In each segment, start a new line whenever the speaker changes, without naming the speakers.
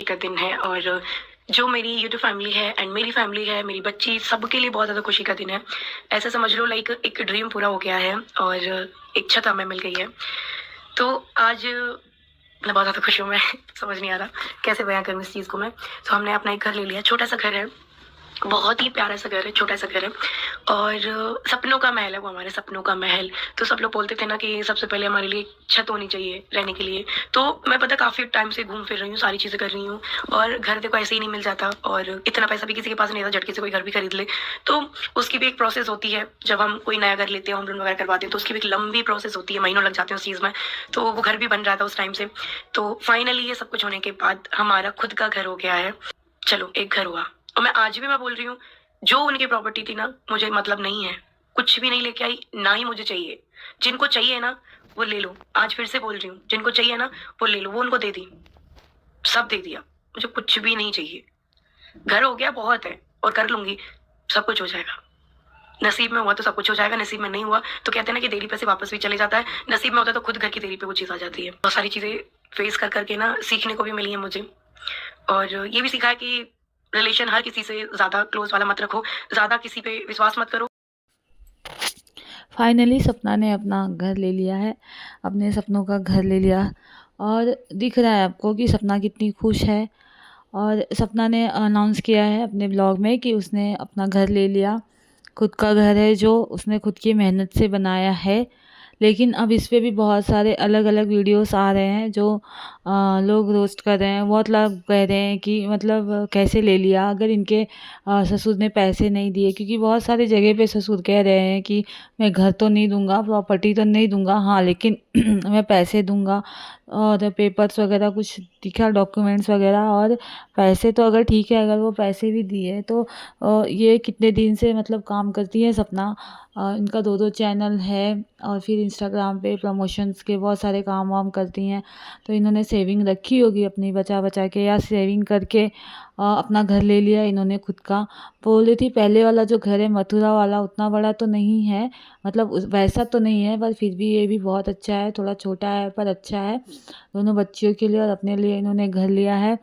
का दिन है और जो मेरी यूट्यूब फैमिली है एंड मेरी फैमिली है, मेरी बच्ची, सबके लिए बहुत ज़्यादा खुशी का दिन है। ऐसा समझ लो लाइक एक ड्रीम पूरा हो गया है और एक छत हमें मिल गई है। तो आज मैं बहुत ज़्यादा खुश हूँ मैं समझ नहीं आ रहा कैसे बयाँ करूँ इस चीज़ को मैं। तो हमने अपना एक घर ले लिया, छोटा-सा घर है, बहुत ही प्यारा सा घर है, छोटा-सा घर है और सपनों का महल है वो, हमारे सपनों का महल। तो सब लोग बोलते थे ना कि सबसे पहले हमारे लिए छत होनी चाहिए रहने के लिए। तो मैं पता काफ़ी टाइम से घूम फिर रही हूँ, सारी चीज़ें कर रही हूँ और घर देखो ऐसे ही नहीं मिल जाता और इतना पैसा भी किसी के पास नहीं रहता झटके से कोई घर भी खरीद ले। तो उसकी भी एक प्रोसेस होती है, जब हम कोई नया घर लेते हैं, होम लोन वगैरह करवाते हैं तो उसकी भी एक लंबी प्रोसेस होती है, महीनों लग जाते हैं उस चीज़ में। तो वो घर भी बन रहा था उस टाइम से। तो फाइनली ये सब कुछ होने के बाद हमारा खुद का घर हो गया है। चलो एक घर हुआ और मैं आज भी मैं बोल रही हूँ, जो उनकी प्रॉपर्टी थी ना मुझे मतलब नहीं है, कुछ भी नहीं लेके आई, ना ही मुझे चाहिए। जिनको चाहिए ना वो ले लो, आज फिर से बोल रही हूँ, जिनको चाहिए ना वो ले लो, वो उनको दे दी, सब दे दिया, मुझे कुछ भी नहीं चाहिए। घर हो गया बहुत है और कर लूंगी, सब कुछ हो जाएगा। नसीब में हुआ तो सब कुछ हो जाएगा, नसीब में नहीं हुआ तो कहते हैं ना कि देरी पे से वापस भी चले जाता है। नसीब में होता है तो खुद घर की देरी पे वो चीज़ आ जाती है। बहुत सारी चीज़ें फेस कर करके ना सीखने को भी मिली है मुझे और ये भी सीखा है कि रिलेशन हर किसी से ज़्यादा क्लोज वाला मत रखो, ज़्यादा किसी पे विश्वास मत करो।
फाइनली सपना ने अपना घर ले लिया है, अपने सपनों का घर ले लिया और दिख रहा है आपको कि सपना कितनी खुश है। और सपना ने अनाउंस किया है अपने ब्लॉग में कि उसने अपना घर ले लिया, खुद का घर है जो उसने खुद की मेहनत से बनाया है। लेकिन अब इस पे भी बहुत सारे अलग-अलग वीडियोस आ रहे हैं जो लोग रोस्ट कर रहे हैं। बहुत लोग कह रहे हैं कि मतलब कैसे ले लिया अगर इनके ससुर ने पैसे नहीं दिए, क्योंकि बहुत सारी जगह पे ससुर कह रहे हैं कि मैं घर तो नहीं दूँगा, प्रॉपर्टी तो नहीं दूँगा, हाँ लेकिन मैं पैसे दूँगा और पेपर्स वगैरह कुछ दिखा, डॉक्यूमेंट्स वगैरह। और पैसे तो अगर ठीक है, अगर वो पैसे भी दिए तो ये कितने दिन से मतलब काम करती है सपना। इनका 2-2 चैनल है और फिर इंस्टाग्राम पे प्रमोशंस के बहुत सारे काम वाम करती हैं। तो इन्होंने सेविंग रखी होगी अपनी बचा-बचा के, या सेविंग करके अपना घर ले लिया इन्होंने खुद का। बोल रही थी पहले वाला जो घर है मथुरा वाला उतना बड़ा तो नहीं है, मतलब वैसा तो नहीं है, पर फिर भी ये भी बहुत अच्छा है, थोड़ा छोटा है पर अच्छा है। दोनों बच्चियों के लिए और अपने लिए इन्होंने घर लिया है।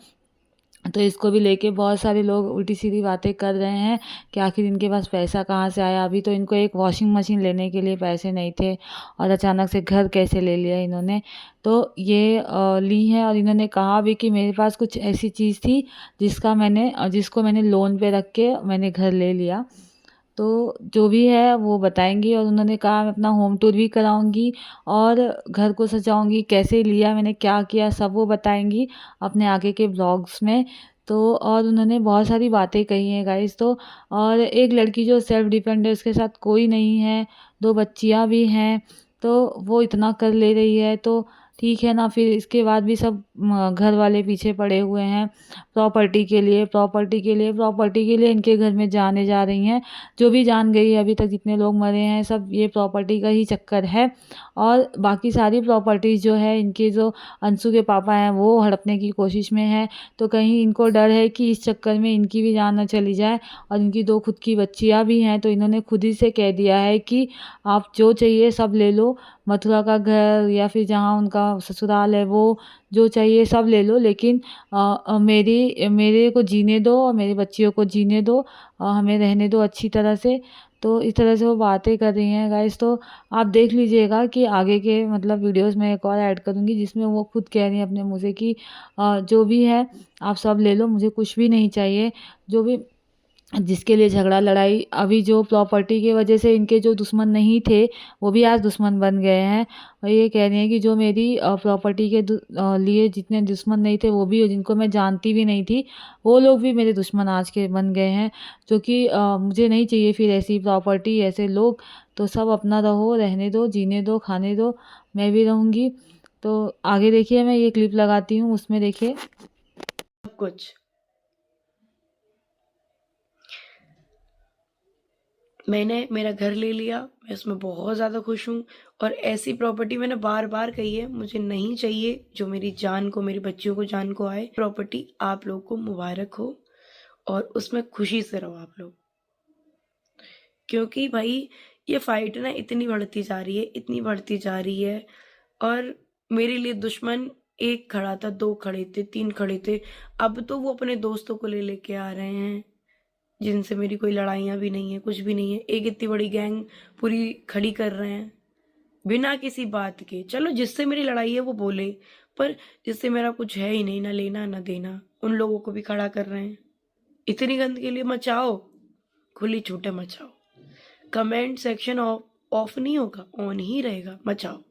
तो इसको भी लेके बहुत सारे लोग उल्टी-सीधी बातें कर रहे हैं कि आखिर इनके पास पैसा कहाँ से आया? अभी तो इनको एक वॉशिंग मशीन लेने के लिए पैसे नहीं थे और अचानक से घर कैसे ले लिया इन्होंने। तो ये ली है और इन्होंने कहा भी कि मेरे पास कुछ ऐसी चीज़ थी जिसको मैंने लोन पे रख के मैंने घर ले लिया। तो जो भी है वो बताएँगी और उन्होंने कहा मैं अपना होम टूर भी कराऊँगी और घर को सजाऊँगी, कैसे लिया मैंने, क्या किया, सब वो बताएँगी अपने आगे के ब्लॉग्स में। तो और उन्होंने बहुत सारी बातें कही हैं गाइज़। तो और एक लड़की जो सेल्फ डिपेंड है उसके साथ कोई नहीं है, 2 बच्चियाँ भी हैं, तो वो इतना कर ले रही है तो ठीक है ना। फिर इसके बाद भी सब घर वाले पीछे पड़े हुए हैं प्रॉपर्टी के लिए, प्रॉपर्टी के लिए, प्रॉपर्टी के लिए इनके घर में जाने जा रही हैं। जो भी जान गई है अभी तक जितने लोग मरे हैं सब ये प्रॉपर्टी का ही चक्कर है। और बाकी सारी प्रॉपर्टीज़ जो है इनके जो अंशु के पापा हैं वो हड़पने की कोशिश में हैं। तो कहीं इनको डर है कि इस चक्कर में इनकी भी जान ना चली जाए। और इनकी 2 खुद की बच्चियाँ भी हैं, तो इन्होंने खुद ही से कह दिया है कि आप जो चाहिए सब ले लो, मथुरा का घर या फिर जहाँ उनका ससुराल है वो, जो चाहिए सब ले लो, लेकिन मेरे को जीने दो और मेरी बच्चियों को जीने दो, हमें रहने दो अच्छी तरह से। तो इस तरह से वो बातें कर रही हैं गाइस। तो आप देख लीजिएगा कि आगे के मतलब वीडियोस में एक और ऐड करूँगी जिसमें वो खुद कह रही हैं अपने मुँह से कि जो भी है आप सब ले लो, मुझे कुछ भी नहीं चाहिए। जो भी जिसके लिए झगड़ा लड़ाई अभी जो प्रॉपर्टी की वजह से इनके जो दुश्मन नहीं थे वो भी आज दुश्मन बन गए हैं। और ये कह रही हैं कि जो मेरी प्रॉपर्टी के लिए जितने दुश्मन नहीं थे वो भी, जिनको मैं जानती भी नहीं थी, वो लोग भी मेरे दुश्मन आज के बन गए हैं। जो कि मुझे नहीं चाहिए फिर ऐसी प्रॉपर्टी, ऐसे लोग। तो सब अपना रहो, रहने दो, जीने दो, खाने दो, मैं भी रहूँगी। तो आगे देखिए मैं ये क्लिप लगाती हूँ, उसमें देखिए।
सब कुछ मैंने मेरा घर ले लिया, मैं उसमें बहुत ज़्यादा खुश हूँ और ऐसी प्रॉपर्टी मैंने बार-बार कही है, मुझे नहीं चाहिए जो मेरी जान को, मेरी बच्चियों को जान को आए। प्रॉपर्टी आप लोग को मुबारक हो और उसमें खुशी से रहो आप लोग। क्योंकि भाई ये फाइट ना इतनी बढ़ती जा रही है, इतनी बढ़ती जा रही है और मेरे लिए दुश्मन एक खड़ा था, 2 खड़े थे, 3 खड़े थे। अब तो वो अपने दोस्तों को लेके आ रहे हैं, जिनसे मेरी कोई लड़ाइयाँ भी नहीं है, कुछ भी नहीं है। एक इतनी बड़ी गैंग पूरी खड़ी कर रहे हैं, बिना किसी बात के। चलो जिससे मेरी लड़ाई है वो बोले, पर जिससे मेरा कुछ है ही नहीं, ना लेना ना देना, उन लोगों को भी खड़ा कर रहे हैं। इतनी गंदगी लिए मचाओ, खुली छूट है मचाओ। कमेंट सेक्शन ऑफ नहीं होगा, ऑन ही रहेगा, मचाओ।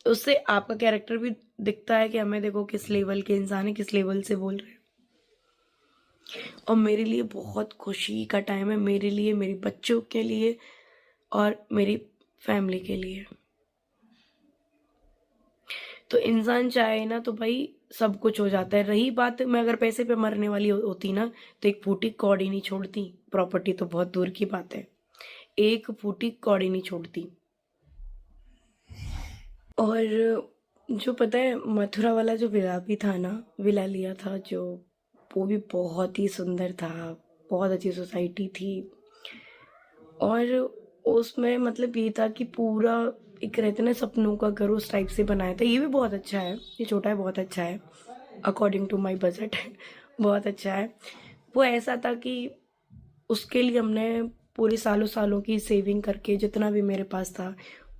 उससे आपका कैरेक्टर भी दिखता है कि हमें देखो किस लेवल के इंसान है, किस लेवल से बोल रहे हैं। और मेरे लिए बहुत खुशी का टाइम है, मेरे लिए, मेरे बच्चों के लिए और मेरी फैमिली के लिए। तो इंसान चाहे ना तो भाई सब कुछ हो जाता है। रही बात, मैं अगर पैसे पे मरने वाली होती ना तो एक फूटी कौड़ी नहीं छोड़ती। प्रॉपर्टी तो बहुत दूर की बात है, एक फूटी कौड़ी नहीं छोड़ती। और जो पता है, मथुरा वाला जो विला भी था ना, विला लिया था जो, वो भी बहुत ही सुंदर था, बहुत अच्छी सोसाइटी थी। और उसमें मतलब ये था कि पूरा एक रहते ना सपनों का घर, उस टाइप से बनाया था। ये भी बहुत अच्छा है, ये छोटा है बहुत अच्छा है, अकॉर्डिंग टू माय बजट बहुत अच्छा है। वो ऐसा था कि उसके लिए हमने पूरे सालों सालों की सेविंग करके जितना भी मेरे पास था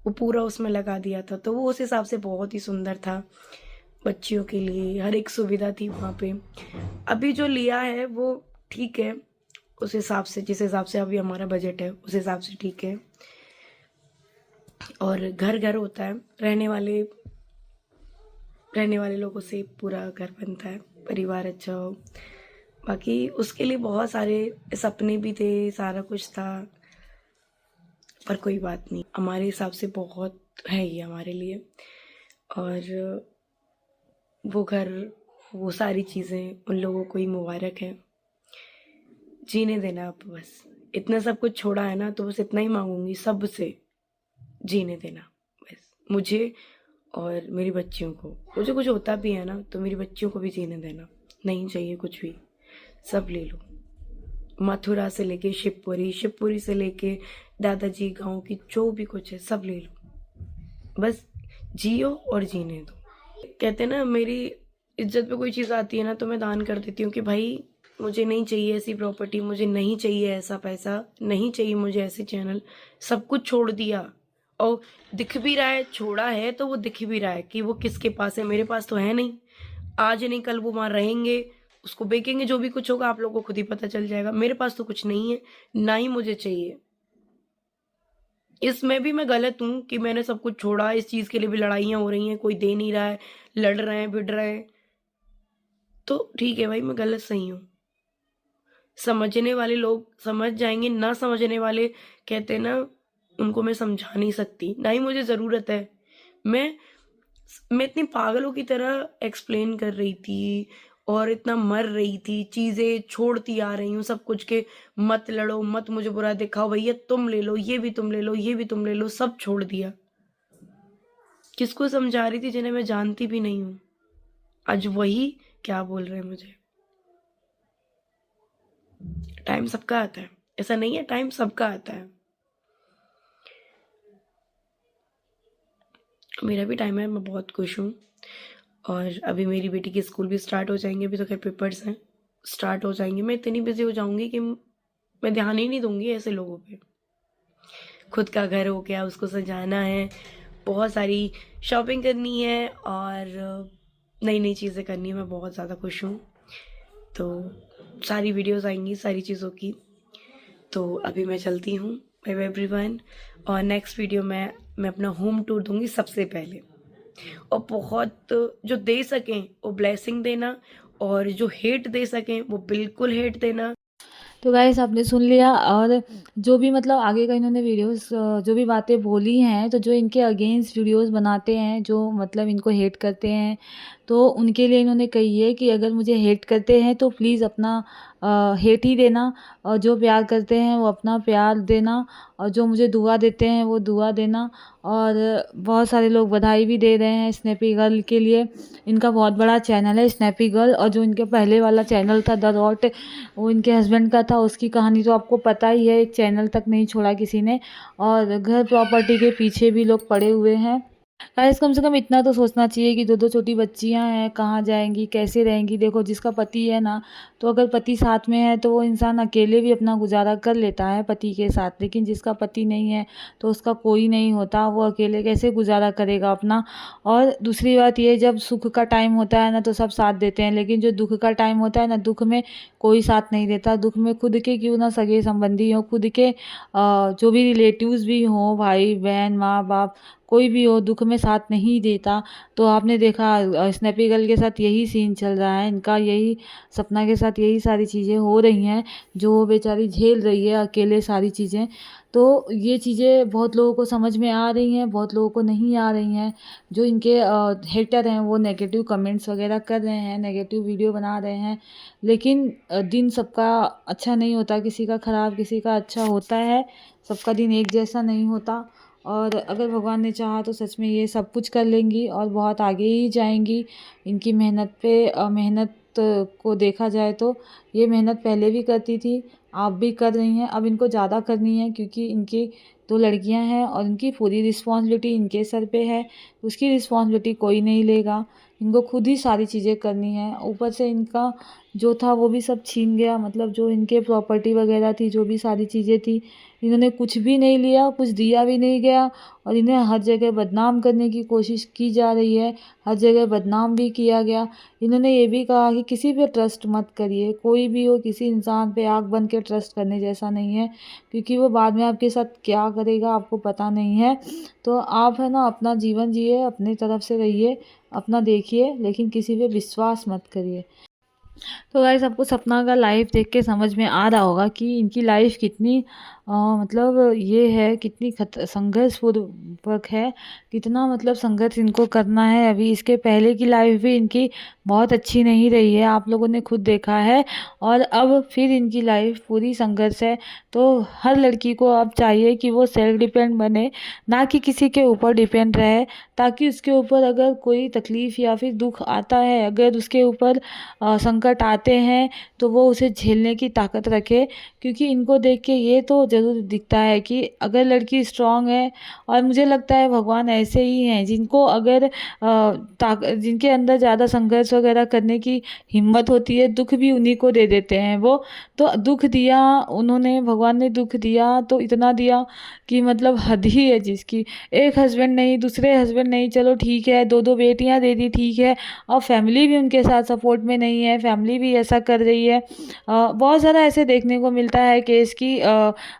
वो पूरा उसमें लगा दिया था। तो वो उस हिसाब से बहुत ही सुंदर था, बच्चियों के लिए हर एक सुविधा थी वहाँ पे। अभी जो लिया है वो ठीक है, उस हिसाब से, जिस हिसाब से अभी हमारा बजट है उस हिसाब से ठीक है। और घर घर होता है, रहने वाले लोगों से पूरा घर बनता है, परिवार अच्छा हो। बाकी उसके लिए बहुत सारे सपने भी थे, सारा कुछ था, पर कोई बात नहीं, हमारे हिसाब से बहुत है ये हमारे लिए। और वो घर, वो सारी चीज़ें उन लोगों को ही मुबारक है। जीने देना आप बस, इतना सब कुछ छोड़ा है ना, तो बस इतना ही मांगूंगी सबसे, जीने देना बस मुझे और मेरी बच्चियों को। मुझे कुछ होता भी है ना तो मेरी बच्चियों को भी जीने देना, नहीं चाहिए कुछ भी, सब ले लो। मथुरा से लेके शिवपुरी, शिवपुरी से लेके दादाजी गांव की जो भी कुछ है सब ले लो, बस जियो और जीने दो। कहते ना, मेरी इज्जत पे कोई चीज़ आती है ना तो मैं दान कर देती हूँ कि भाई मुझे नहीं चाहिए ऐसी प्रॉपर्टी, मुझे नहीं चाहिए ऐसा पैसा, नहीं चाहिए मुझे ऐसे चैनल, सब कुछ छोड़ दिया। और दिख भी रहा है, छोड़ा है तो वो दिख भी रहा है कि वो किसके पास है, मेरे पास तो है नहीं। आज नहीं कल वो वहाँ रहेंगे, उसको बेचेंगे, जो भी कुछ होगा आप लोगों को खुद ही पता चल जाएगा। मेरे पास तो कुछ नहीं है, ना ही मुझे चाहिए। इसमें भी मैं गलत हूँ कि मैंने सब कुछ छोड़ा, इस चीज़ के लिए भी लड़ाइयाँ हो रही हैं, कोई दे नहीं रहा है, लड़ रहे हैं, भिड़ रहे हैं, तो ठीक है भाई, मैं गलत सही हूँ। समझने वाले लोग समझ जाएंगे, ना समझने वाले कहते हैं ना, उनको मैं समझा नहीं सकती, ना ही मुझे ज़रूरत है। मैं मैं इतनी पागलों की तरह एक्सप्लेन कर रही थी और इतना मर रही थी, चीज़ें छोड़ती आ रही हूँ सब कुछ के, मत लड़ो, मत मुझे बुरा दिखाओ, भैया तुम ले लो, ये भी तुम ले लो, ये भी तुम ले लो, सब छोड़ दिया। किसको समझा रही थी जिन्हें मैं जानती भी नहीं हूँ, आज वही क्या बोल रहे हैं मुझे। टाइम सबका आता है, ऐसा नहीं है, टाइम सबका आता है। मेरा भी टाइम है, मैं बहुत खुश हूँ। और अभी मेरी बेटी के स्कूल भी स्टार्ट हो जाएंगे, अभी तो खैर पेपर्स हैं, स्टार्ट हो जाएंगे। मैं इतनी बिजी हो जाऊंगी कि मैं ध्यान ही नहीं दूंगी ऐसे लोगों पे। खुद का घर हो गया, उसको सजाना है, बहुत सारी शॉपिंग करनी है और नई नई चीज़ें करनी है। मैं बहुत ज़्यादा खुश हूँ। तो सारी वीडियोस आएंगी सारी चीज़ों की। तो अभी मैं चलती हूँ, बाय बाय एवरीवन। और नेक्स्ट वीडियो में मैं अपना होम टूर दूंगी सबसे पहले। और बहुत जो दे सकें वो ब्लेसिंग देना, और जो हेट दे सकें वो बिल्कुल हेट देना।
तो गाइस आपने सुन लिया। और जो भी मतलब आगे का इन्होंने वीडियोस जो भी बातें बोली हैं, तो जो इनके अगेंस्ट वीडियोस बनाते हैं, जो मतलब इनको हेट करते हैं, तो उनके लिए इन्होंने कही है कि अगर मुझे हेट करते हैं तो प्लीज़ अपना हेट ही देना, और जो प्यार करते हैं वो अपना प्यार देना, और जो मुझे दुआ देते हैं वो दुआ देना। और बहुत सारे लोग बधाई भी दे रहे हैं स्नैपी गर्ल के लिए। इनका बहुत बड़ा चैनल है स्नैपी गर्ल, और जो इनके पहले वाला चैनल था द रॉट, वो इनके हस्बैंड का था। उसकी कहानी तो आपको पता ही है, एक चैनल तक नहीं छोड़ा किसी ने, और घर प्रॉपर्टी के पीछे भी लोग पड़े हुए हैं। गाइस कम से कम इतना तो सोचना चाहिए कि 2-2 छोटी बच्चियाँ हैं, कहाँ जाएँगी, कैसे रहेंगी? देखो जिसका पति है ना, तो अगर पति साथ में है तो वो इंसान अकेले भी अपना गुज़ारा कर लेता है पति के साथ, लेकिन जिसका पति नहीं है, तो उसका कोई नहीं होता, वो अकेले कैसे गुज़ारा करेगा अपना? और दूसरी बात ये, जब सुख का टाइम होता है ना, तो सब साथ देते हैं, लेकिन जो दुःख का टाइम होता है ना, दुःख में कोई साथ नहीं देता। दुःख में खुद के क्यों ना सगे-संबंधी हों, खुद के जो भी रिलेटिव्स भी हों, भाई-बहन, माँ-बाप, कोई भी हो, दुःख में साथ नहीं देता। तो आपने देखा स्नैपी गर्ल के साथ यही सीन चल रहा है, इनका यही, सपना के साथ यही सारी चीज़ें हो रही हैं, जो वो बेचारी झेल रही है अकेले सारी चीज़ें। तो ये चीज़ें बहुत लोगों को समझ में आ रही हैं, बहुत लोगों को नहीं आ रही हैं। जो इनके हेटर हैं, वो नेगेटिव कमेंट्स वगैरह कर रहे हैं, नेगेटिव वीडियो बना रहे हैं, लेकिन दिन सबका अच्छा नहीं होता, किसी का खराब, किसी का अच्छा होता है, सबका दिन एक जैसा नहीं होता। और अगर भगवान ने चाहा तो सच में ये सब कुछ कर लेंगी और बहुत आगे ही जाएँगी। इनकी मेहनत पे मेहनत को देखा जाए तो ये मेहनत पहले भी करती थी, आप भी कर रही हैं, अब इनको ज़्यादा करनी है क्योंकि इनकी 2 लड़कियां हैं और इनकी पूरी रिस्पॉन्सिबिलिटी इनके सर पे है। उसकी रिस्पॉन्सिबिलिटी कोई नहीं लेगा, इनको खुद ही सारी चीज़ें करनी है। ऊपर से इनका जो था वो भी सब छीन गया, मतलब जो इनके प्रॉपर्टी वगैरह थी, जो भी सारी चीज़ें थी, इन्होंने कुछ भी नहीं लिया, कुछ दिया भी नहीं गया और इन्हें हर जगह बदनाम करने की कोशिश की जा रही है, हर जगह बदनाम भी किया गया। इन्होंने ये भी कहा कि किसी पे ट्रस्ट मत करिए, कोई भी हो, किसी इंसान पे आँख बन के ट्रस्ट करने जैसा नहीं है, क्योंकि वो बाद में आपके साथ क्या करेगा आपको पता नहीं है। तो आप है ना अपना जीवन जिए, अपनी तरफ से रहिए, अपना देखिए, लेकिन किसी पे विश्वास मत करिए। तो गाइस आपको सपना का लाइफ देख के समझ में आ रहा होगा कि इनकी लाइफ कितनी मतलब ये है, कितनी संघर्षपूर्वक है, कितना मतलब संघर्ष इनको करना है। अभी इसके पहले की लाइफ भी इनकी बहुत अच्छी नहीं रही है, आप लोगों ने खुद देखा है, और अब फिर इनकी लाइफ पूरी संघर्ष है। तो हर लड़की को अब चाहिए कि वो सेल्फ डिपेंड बने, ना कि किसी के ऊपर डिपेंड रहे, ताकि उसके ऊपर अगर कोई तकलीफ़ या फिर दुख आता है, अगर उसके ऊपर संकट आते हैं, तो वो उसे झेलने की ताकत रखे। क्योंकि इनको देख के ये तो ज़रूर दिखता है कि अगर लड़की स्ट्रॉन्ग है, और मुझे लगता है भगवान ऐसे ही हैं जिनको अगर जिनके अंदर ज़्यादा संघर्ष वगैरह करने की हिम्मत होती है, दुख भी उन्हीं को दे देते हैं वो। तो दुख दिया उन्होंने, भगवान ने दुख दिया तो इतना दिया कि मतलब हद ही है जिसकी। एक हस्बैंड नहीं, दूसरे हस्बैंड नहीं, चलो ठीक है, 2-2 बेटियां दे दी, ठीक है, और फैमिली भी उनके साथ सपोर्ट में नहीं है, फैमिली भी ऐसा कर रही है। बहुत ज़्यादा ऐसे देखने को मिलता है केस कि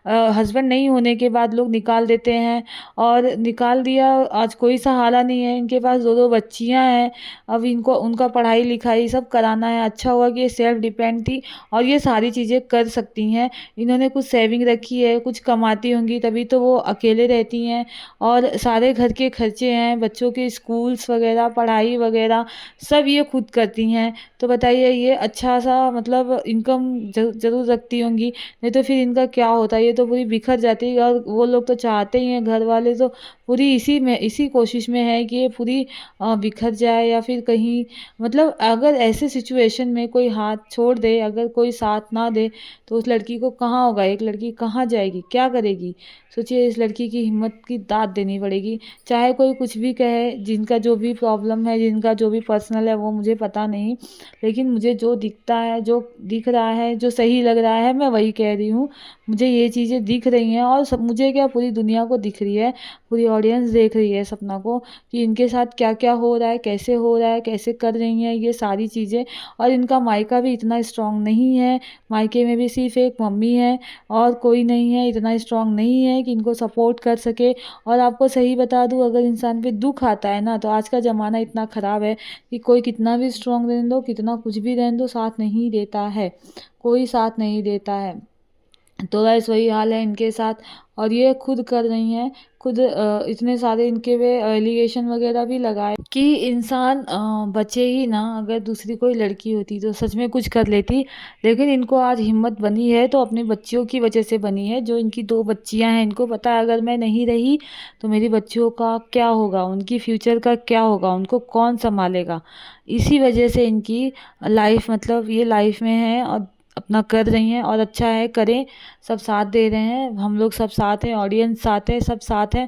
हस्बैंड नहीं होने के बाद लोग निकाल देते हैं, और निकाल दिया, आज कोई सहारा नहीं है, इनके पास 2-2 बच्चियां हैं, अब इनको उनका पढ़ाई लिखाई सब कराना है। अच्छा हुआ कि ये सेल्फ डिपेंड थी और ये सारी चीज़ें कर सकती हैं, इन्होंने कुछ सेविंग रखी है, कुछ कमाती होंगी, तभी तो वो अकेले रहती हैं, और सारे घर के खर्चे हैं, बच्चों के स्कूल्स वगैरह, पढ़ाई वगैरह सब ये खुद करती हैं। तो बताइए ये अच्छा सा मतलब इनकम ज़रूर रखती होंगी, नहीं तो फिर इनका क्या होता है, ये तो पूरी बिखर जाती है। और वो लोग तो चाहते ही हैं, घर वाले तो पूरी इसी कोशिश में है कि ये पूरी बिखर जाए, या फिर कहीं मतलब अगर ऐसे सिचुएशन में कोई हाथ छोड़ दे, अगर कोई साथ ना दे, तो उस लड़की को कहाँ होगा, एक लड़की कहाँ जाएगी, क्या करेगी? सोचिए, इस लड़की की हिम्मत की दाद देनी पड़ेगी। चाहे कोई कुछ भी कहे, जिनका जो भी प्रॉब्लम है, जिनका जो भी पर्सनल है, वो मुझे पता नहीं, लेकिन मुझे जो दिखता है, जो दिख रहा है, जो सही लग रहा है, मैं वही कह रही हूँ। मुझे ये चीज़ें दिख रही हैं, और सब मुझे क्या, पूरी दुनिया को दिख रही है, पूरी ऑडियंस देख रही है सपना को, कि इनके साथ क्या क्या हो रहा है, कैसे हो रहा है, कैसे कर रही हैं ये सारी चीज़ें। और इनका मायका भी इतना स्ट्रांग नहीं है, मायके में भी सिर्फ एक मम्मी है और कोई नहीं है, इतना स्ट्रांग नहीं है कि इनको सपोर्ट कर सके। और आपको सही बता दूँ, अगर इंसान पे दुख आता है ना, तो आज का ज़माना इतना ख़राब है कि कोई कितना भी स्ट्रांग रहने दो, कितना कुछ भी रहने दो, साथ नहीं देता है, कोई साथ नहीं देता है। तो गाइस वही हाल है इनके साथ, और ये खुद कर रही हैं, खुद इतने सारे इनके पे एलिगेशन वगैरह भी लगाए कि इंसान बचे ही ना, अगर दूसरी कोई लड़की होती तो सच में कुछ कर लेती। लेकिन इनको आज हिम्मत बनी है तो अपनी बच्चियों की वजह से बनी है, जो इनकी 2 बच्चियां हैं, इनको पता है अगर मैं नहीं रही तो मेरी बच्चियों का क्या होगा, उनकी फ्यूचर का क्या होगा, उनको कौन संभालेगा। इसी वजह से इनकी लाइफ, मतलब ये लाइफ में है और अपना कर रही हैं, और अच्छा है, करें, सब साथ दे रहे हैं, हम लोग सब साथ हैं, ऑडियंस साथ है, सब साथ हैं।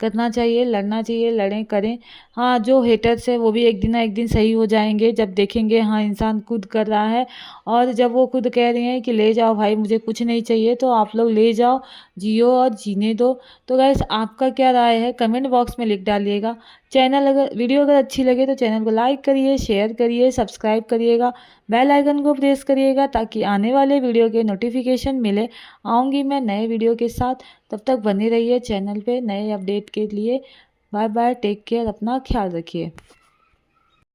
करना चाहिए, लड़ना चाहिए, लड़ें करें। हाँ, जो हेटर्स है वो भी एक दिन ना एक दिन सही हो जाएंगे, जब देखेंगे हाँ इंसान खुद कर रहा है। और जब वो खुद कह रहे हैं कि ले जाओ भाई मुझे कुछ नहीं चाहिए, तो आप लोग ले जाओ, जियो और जीने दो। तो गाइस आपका क्या राय है कमेंट बॉक्स में लिख डालिएगा। वीडियो अगर अच्छी लगे तो चैनल को लाइक करिए, शेयर करिए, सब्सक्राइब करिएगा, बेल आइकन को प्रेस करिएगा ताकि आने वाले वीडियो के नोटिफिकेशन मिले। आऊँगी मैं नए वीडियो के साथ, तब तक बने रहिए चैनल पे नए अपडेट के लिए। बाय बाय, टेक केयर, अपना ख्याल रखिए।